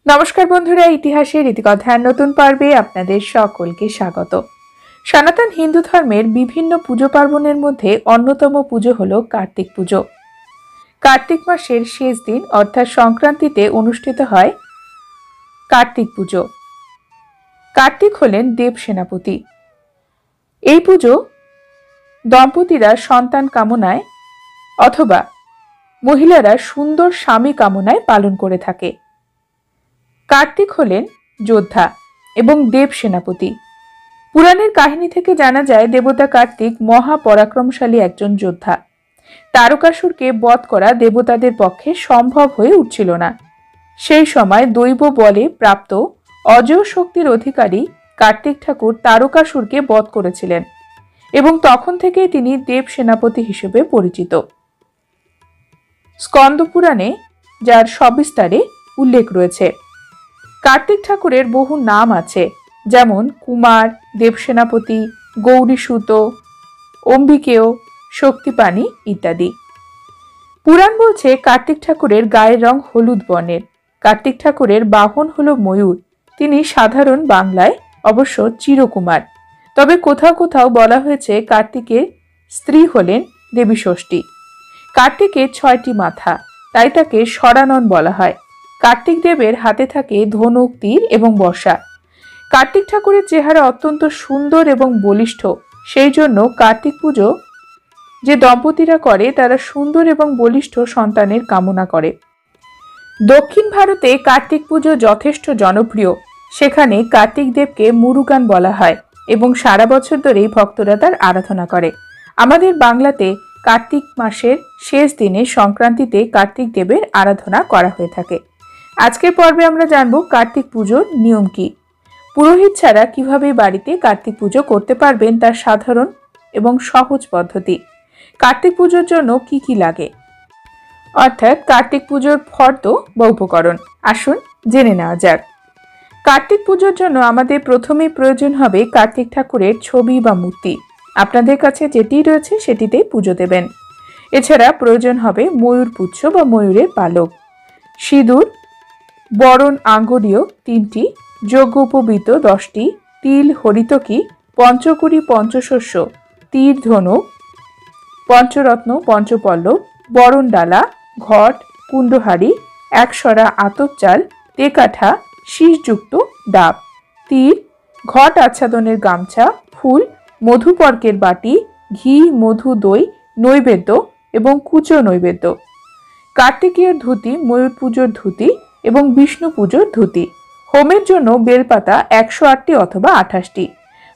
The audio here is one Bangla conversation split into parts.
নমস্কার বন্ধুরা, ইতিহাসের রীতিকথার নতুন পর্বে আপনাদের সকলকে স্বাগত। সনাতন হিন্দু ধর্মের বিভিন্ন পুজো পার্বণের মধ্যে অন্যতম পুজো হলো কার্তিক পুজো। কার্তিক মাসের শেষ দিন অর্থাৎ সংক্রান্তিতে অনুষ্ঠিত হয় কার্তিক পুজো। কার্তিক হলেন দেব সেনাপতি। এই পুজো দম্পতিরা সন্তান কামনায় অথবা মহিলারা সুন্দর স্বামী কামনায় পালন করে থাকে। কার্তিক হলেন যোদ্ধা এবং দেব সেনাপতি। পুরাণের কাহিনী থেকে জানা যায় দেবতা কার্তিক মহাপরাক্রমশালী একজন যোদ্ধা। তারকাসুরকে বধ করা দেবতাদের পক্ষে সম্ভব হয়ে উঠছিল না। সেই সময় দৈব বলে প্রাপ্ত অজেয় শক্তির অধিকারী কার্তিক ঠাকুর তারকাসুরকে বধ করেছিলেন এবং তখন থেকেই তিনি দেব সেনাপতি হিসেবে পরিচিত। স্কন্দ পুরাণে যার সবিস্তারে উল্লেখ রয়েছে। কার্তিক ঠাকুরের বহু নাম আছে, যেমন কুমার, দেবসেনাপতি, গৌরীসূত, অম্বিকেয়, শক্তিপাণি ইত্যাদি। পুরাণ বলছে কার্তিক ঠাকুরের গায়ের রং হলুদ বর্ণের। কার্তিক ঠাকুরের বাহন হলো ময়ূর। তিনি সাধারণ বাংলায় অবশ্য চিরকুমার, তবে কোথাও কোথাও বলা হয়েছে কার্তিকের স্ত্রী হলেন দেবী ষষ্ঠী। কার্তিকের 6টি মাথা, তাই তাকে ষড়ানন বলা হয়। কার্তিক দেবের হাতে থাকে ধনুক, তীর এবং বর্ষা। কার্তিক ঠাকুরের চেহারা অত্যন্ত সুন্দর এবং বলিষ্ঠ, সেই জন্য কার্তিক পুজো যে দম্পতিরা করে তারা সুন্দর এবং বলিষ্ঠ সন্তানের কামনা করে। দক্ষিণ ভারতে কার্তিক পুজো যথেষ্ট জনপ্রিয়। সেখানে কার্তিক দেবকে মুরুগান বলা হয় এবং সারা বছর ধরেই ভক্তরা তার আরাধনা করে। আমাদের বাংলাতে কার্তিক মাসের শেষ দিনে সংক্রান্তিতে কার্তিক দেবের আরাধনা করা হয়ে থাকে। আজকের পর্বে আমরা জানব কার্তিক পুজোর নিয়ম কি, পুরোহিত ছাড়া কিভাবে বাড়িতে কার্তিক পুজো করতে পারবেন তার সাধারণ এবং সহজ পদ্ধতি, কার্তিক পুজোর জন্য কি কি লাগে, অর্থাৎ কার্তিক পুজোর ফর্দ বা উপকরণ। আসুন জেনে নেওয়া যাক। কার্তিক পুজোর জন্য আমাদের প্রথমেই প্রয়োজন হবে কার্তিক ঠাকুরের ছবি বা মূর্তি। আপনাদের কাছে যেটি রয়েছে সেটিতেই পুজো দেবেন। এছাড়া প্রয়োজন হবে ময়ূর পুচ্ছ বা ময়ূরের পালক, সিঁদুর, বরণ আঙ্গুরীয় 3টি, যজ্ঞোপবীত 10টি, তিল, হরিতকি, পঞ্চকুড়ি, পঞ্চশস্য, তীর, ধনুক, পঞ্চরত্ন, পঞ্চপল্লব, বরণ ডালা, ঘট, কুণ্ডহারি, একসরা আতপ চাল, তেকাঠা, শীষযুক্ত ডাব, তীর, ঘট আচ্ছাদনের গামছা, ফুল, মধুপর্কের বাটি, ঘি, মধু, দই, নৈবেদ্য এবং কুচো নৈবেদ্য। কার্তিকেয় ধুতি, ময়ূর পুজোর ধুতি এবং বিষ্ণু পুজোর ধুতি। হোমের জন্য বেলপাতা 108টি অথবা 28টি।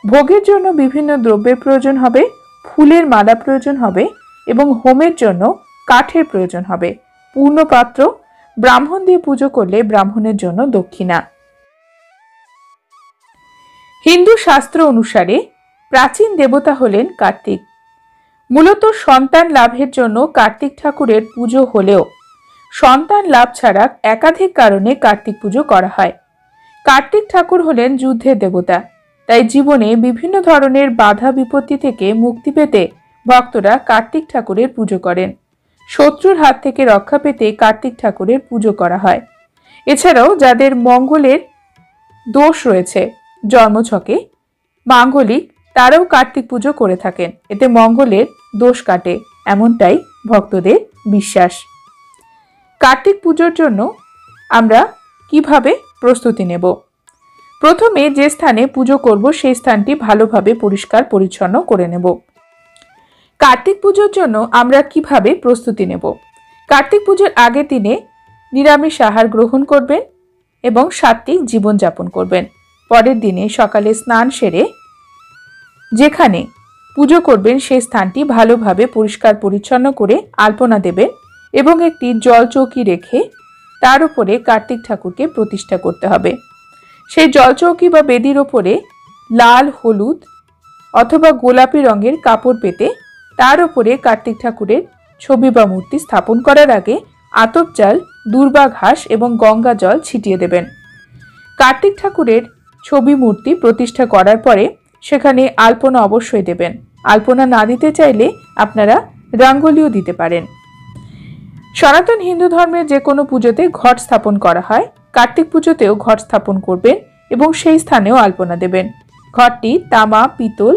ভোগের জন্য বিভিন্ন দ্রব্যের প্রয়োজন হবে, ফুলের মালা প্রয়োজন হবে এবং হোমের জন্য কাঠের প্রয়োজন হবে, পূর্ণ পাত্র, ব্রাহ্মণ দিয়ে পুজো করলে ব্রাহ্মণের জন্য দক্ষিণা। হিন্দু শাস্ত্র অনুসারে প্রাচীন দেবতা হলেন কার্তিক। মূলত সন্তান লাভের জন্য কার্তিক ঠাকুরের পুজো হলেও সন্তান লাভ ছাড়া একাধিক কারণে কার্তিক পুজো করা হয়। কার্তিক ঠাকুর হলেন যুদ্ধের দেবতা, তাই জীবনে বিভিন্ন ধরনের বাধা বিপত্তি থেকে মুক্তি পেতে ভক্তরা কার্তিক ঠাকুরের পুজো করেন। শত্রুর হাত থেকে রক্ষা পেতে কার্তিক ঠাকুরের পুজো করা হয়। এছাড়াও যাদের মঙ্গলের দোষ রয়েছে জন্মছকে মাঙ্গলিক, তারাও কার্তিক পুজো করে থাকেন। এতে মঙ্গলের দোষ কাটে, এমনটাই ভক্তদের বিশ্বাস। কার্তিক পুজোর জন্য আমরা কিভাবে প্রস্তুতি নেব? প্রথমে যে স্থানে পুজো করব সেই স্থানটি ভালোভাবে পরিষ্কার পরিচ্ছন্ন করে নেব। কার্তিক পুজোর জন্য আমরা কিভাবে প্রস্তুতি নেব? কার্তিক পুজোর আগের দিনে নিরামিষ আহার গ্রহণ করবেন এবং সাত্ত্বিক জীবনযাপন করবেন। পরের দিনে সকালে স্নান সেরে যেখানে পুজো করবেন সেই স্থানটি ভালোভাবে পরিষ্কার পরিচ্ছন্ন করে আলপনা দেবেন এবং একটি জলচৌকি রেখে তার উপরে কার্তিক ঠাকুরকে প্রতিষ্ঠা করতে হবে। সেই জলচৌকি বা বেদির ওপরে লাল, হলুদ অথবা গোলাপি রঙের কাপড় পেতে তার উপরে কার্তিক ঠাকুরের ছবি বা মূর্তি স্থাপন করার আগে আতপ চাল, দূর্বা ঘাস এবং গঙ্গা জল ছিটিয়ে দেবেন। কার্তিক ঠাকুরের ছবি মূর্তি প্রতিষ্ঠা করার পরে সেখানে আলপনা অবশ্যই দেবেন। আলপনা না দিতে চাইলে আপনারা রঙ্গোলিও দিতে পারেন। সনাতন হিন্দু ধর্মের যে কোনো পুজোতে ঘট স্থাপন করা হয়। কার্তিক পুজোতেও ঘট স্থাপন করবেন এবং সেই স্থানেও আলপনা দেবেন। ঘরটি তামা, পিতল,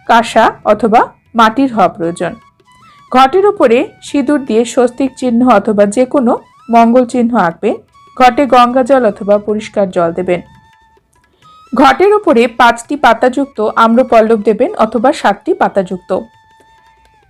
কাঁসা অথবা মাটির হওয়া প্রয়োজন। ঘটের উপরে সিঁদুর দিয়ে স্বস্তিক চিহ্ন অথবা যে কোনো মঙ্গল চিহ্ন আঁকবেন। ঘটে গঙ্গা জল অথবা পরিষ্কার জল দেবেন। ঘটের উপরে 5টি পাতাযুক্ত আম্রপল্লব দেবেন অথবা 7টি পাতাযুক্ত।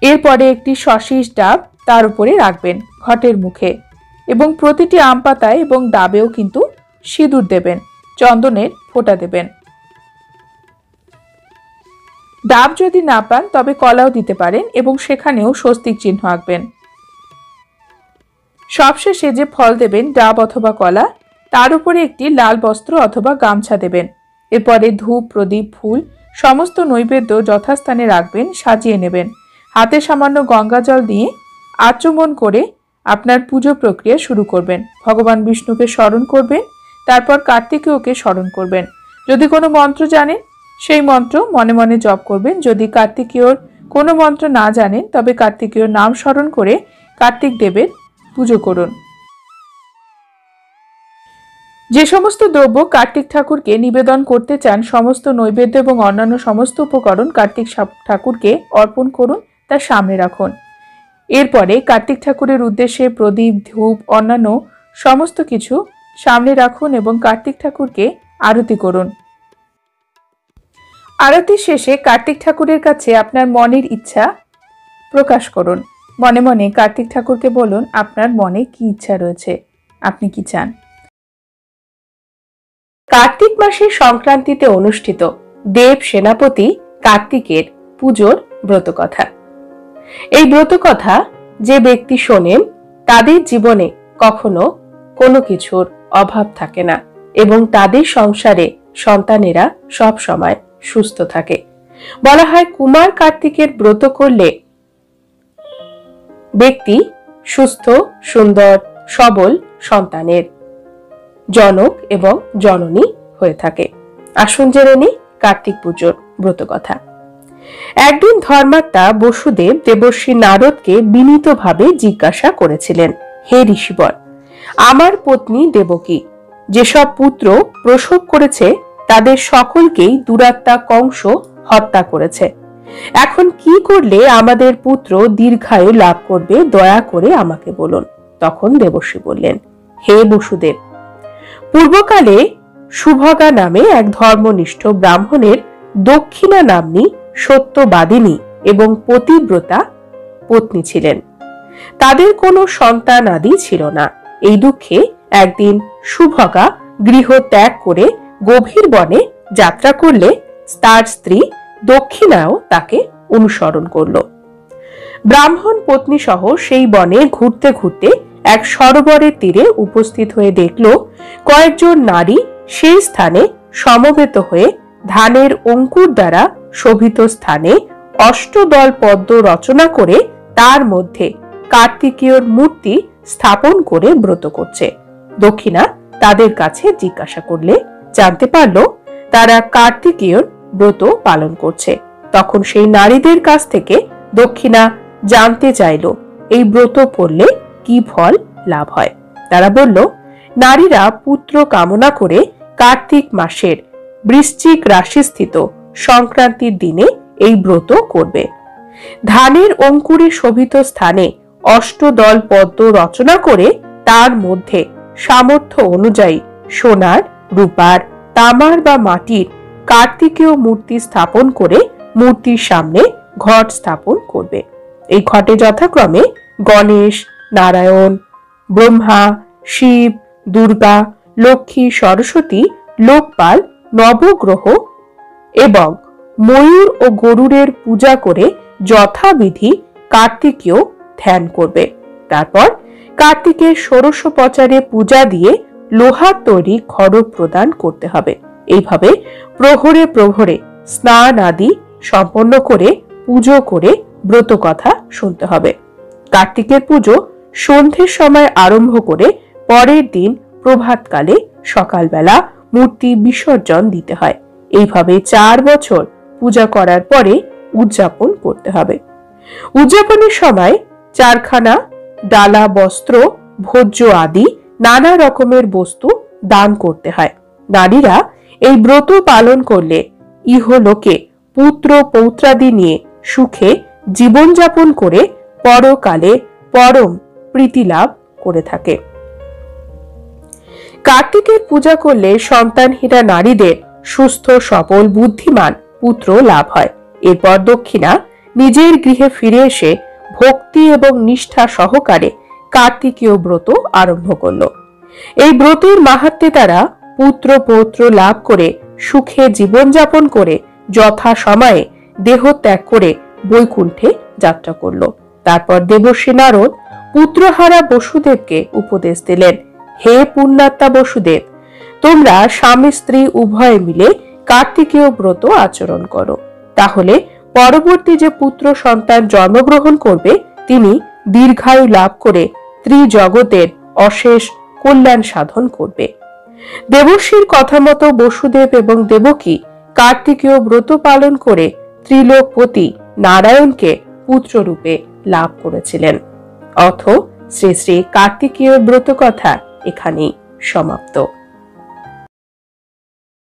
এরপরে একটি সশীষ ডাব তার উপরে রাখবেন ঘটের মুখে, এবং প্রতিটি আম পাতায় এবং ডাবেও কিন্তু সিঁদুর দেবেন, চন্দনের ফোঁটা দেবেন। ডাব যদি না পান তবে কলাও দিতে পারেন এবং সেখানেও স্বস্তিক চিহ্ন আঁকবেন। সবশেষে যে ফল দেবেন, ডাব অথবা কলা, তার উপরে একটি লাল বস্ত্র অথবা গামছা দেবেন। এরপরে ধূপ, প্রদীপ, ফুল সমস্ত নৈবেদ্য যথাস্থানে রাখবেন, সাজিয়ে নেবেন। হাতে সামান্য গঙ্গা জল দিয়ে আচমন করে আপনার পুজো প্রক্রিয়া শুরু করবেন। ভগবান বিষ্ণুকে স্মরণ করবেন, তারপর কার্তিকেয়কে স্মরণ করবেন। যদি কোনো মন্ত্র জানেন সেই মন্ত্র মনে মনে জপ করবেন। যদি কার্তিকেয়র কোনো মন্ত্র না জানেন তবে কার্তিকেয়র নাম স্মরণ করে কার্তিক দেবের পুজো করুন। যে সমস্ত দ্রব্য কার্তিক ঠাকুরকে নিবেদন করতে চান, সমস্ত নৈবেদ্য এবং অন্যান্য সমস্ত উপকরণ কার্তিক ঠাকুরকে অর্পণ করুন, তার সামনে রাখুন। এরপরে কার্তিক ঠাকুরের উদ্দেশ্যে প্রদীপ, ধূপ, অন্যান্য সমস্ত কিছু সামনে রাখুন এবং কার্তিক ঠাকুরকে আরতি করুন। আরতি শেষে কার্তিক ঠাকুরের কাছে আপনার মনের ইচ্ছা প্রকাশ করুন। মনে মনে কার্তিক ঠাকুরকে বলুন আপনার মনে কি ইচ্ছা রয়েছে, আপনি কি চান। কার্তিক মাসের সংক্রান্তিতে অনুষ্ঠিত দেব সেনাপতি কার্তিকের পুজোর ব্রতকথা। এই ব্রতকথা যে ব্যক্তি শোনেন তাদের জীবনে কখনো কোনো কিছুর অভাব থাকে না এবং তাদের সংসারে সন্তানেরা সব সময় সুস্থ থাকে। বলা হয় কুমার কার্তিকের ব্রত করলে ব্যক্তি সুস্থ, সুন্দর, সবল সন্তানের জনক এবং জননী হয়ে থাকে। আসুন জেনে নিই কার্তিক পুজোর ব্রতকথা। একদিন ধর্মাত্মা বসুদেব দেবর্ষী নারদকে বিনীতভাবে জিজ্ঞাসা করেছিলেন, হে ঋষিবর, আমার পত্নী দেবকী যেসব পুত্র প্রসব করেছে তাদের সকলকেই দুরাত্মা কংস হত্যা করেছে। এখন কি করলে আমাদের পুত্র দীর্ঘায়ু লাভ করবে, দয়া করে আমাকে বলুন। তখন দেবর্ষী বললেন, হে বসুদেব, পূর্বকালে সুভগা নামে এক ধর্মনিষ্ঠ ব্রাহ্মণের দক্ষিণা নাম্নী সত্যবাদিনী এবং পতিব্রতা পত্নী ছিলেন। তাদের কোনো সন্তান আদি ছিল না। এই দুঃখে একদিন সুভগা গৃহ ত্যাগ করে গভীর বনে যাত্রা করলে তার স্ত্রী দক্ষিণাও তাকে অনুসরণ করল। ব্রাহ্মণ পত্নী সহ সেই বনে ঘুরতে ঘুরতে এক সরোবরের তীরে উপস্থিত হয়ে দেখল কয়েকজন নারী সেই স্থানে সমবেত হয়ে ধানের অঙ্কুর দ্বারা শোভিত স্থানে অষ্টদল পদ্ম রচনা করে তার মধ্যে কার্তিকেয়র মূর্তি স্থাপন করে ব্রত করছে। দক্ষিণা তাদের কাছে জিজ্ঞাসা করলে জানতে পারল তারা কার্তিকেয়র ব্রত পালন করছে। তখন সেই নারীদের কাছ থেকে দক্ষিণা জানতে চাইল এই ব্রত করলে কি ফল লাভ হয়। তারা বলল, নারীরা পুত্র কামনা করে কার্তিক মাসের বৃশ্চিক রাশিস্থিত সংক্রান্তির দিনে এই ব্রত করবে। ধানের অঙ্কুরে শোভিত স্থানে অষ্টদল পদ্ম রচনা করে তার মধ্যে সামর্থ্য অনুযায়ী সোনার, রূপার, তামার বা মাটির কার্তিকেয় মূর্তি স্থাপন করে মূর্তির সামনে ঘট স্থাপন করবে। এই ঘটে যথাক্রমে গণেশ, নারায়ণ, ব্রহ্মা, শিব, দুর্গা, লক্ষ্মী, সরস্বতী, লোকপাল, নবগ্রহ এবং ময়ূর ও গরুড়ের পূজা করে যথাবিধি কার্তিকেয় ধ্যান করবে। তারপর কার্তিকের ষোড়শোপচারে পূজা দিয়ে লোহার তৈরি খড়গ প্রদান করতে হবে। এইভাবে প্রহরে প্রহরে স্নান আদি সম্পন্ন করে পুজো করে ব্রত কথা শুনতে হবে। কার্তিকের পুজো সন্ধ্যের সময় আরম্ভ করে পরের দিন প্রভাতকালে সকালবেলা মূর্তি বিসর্জন দিতে হয়। এইভাবে 4 বছর পূজা করার পরে উদযাপন করতে হবে। উদযাপনের সময় 4খানা ডালা বস্ত্র, ভোজ্য আদি নানা রকমের বস্তু দান করতে হয়। নারীরা এই ব্রত পালন করলে ইহলোকে পুত্র পৌত্রাদি নিয়ে সুখে জীবনযাপন করে পরকালে পরম প্রীতি লাভ করে থাকে। কার্তিকের পূজা করলে সন্তানহীনা নারীদের সুস্থ সবল বুদ্ধিমান পুত্র লাভ হয়। এরপর দক্ষিণা নিজের গৃহে ফিরে এসে ভক্তি এবং নিষ্ঠা সহকারে কার্তিকীয় ব্রত আরম্ভ করল। এই ব্রতের মাহাত্ম্যে তারা পুত্র পৌত্র লাভ করে সুখে জীবনযাপন করে যথা সময়ে দেহ ত্যাগ করে বৈকুণ্ঠে যাত্রা করল। তারপর দেবর্ষি নারদ পুত্রহারা বসুদেবকে উপদেশ দিলেন, হে পুণ্যাত্মা বসুদেব, তোমরা স্বামী স্ত্রী উভয়ে মিলে কার্তিকীয় ব্রত আচরণ করো, তাহলে পরবর্তী যে পুত্র সন্তান জন্মগ্রহণ করবে তিনি দীর্ঘায়ু লাভ করে ত্রিজগতের অশেষ কল্যাণ সাধন করবে। দেবর্ষির কথা মতো বসুদেব এবং দেবকী কার্তিকীয় ব্রত পালন করে ত্রিলোকপতি নারায়ণকে পুত্ররূপে লাভ করেছিলেন। অথ শ্রী শ্রী কার্তিকীয় ব্রত কথা এখানেই সমাপ্ত।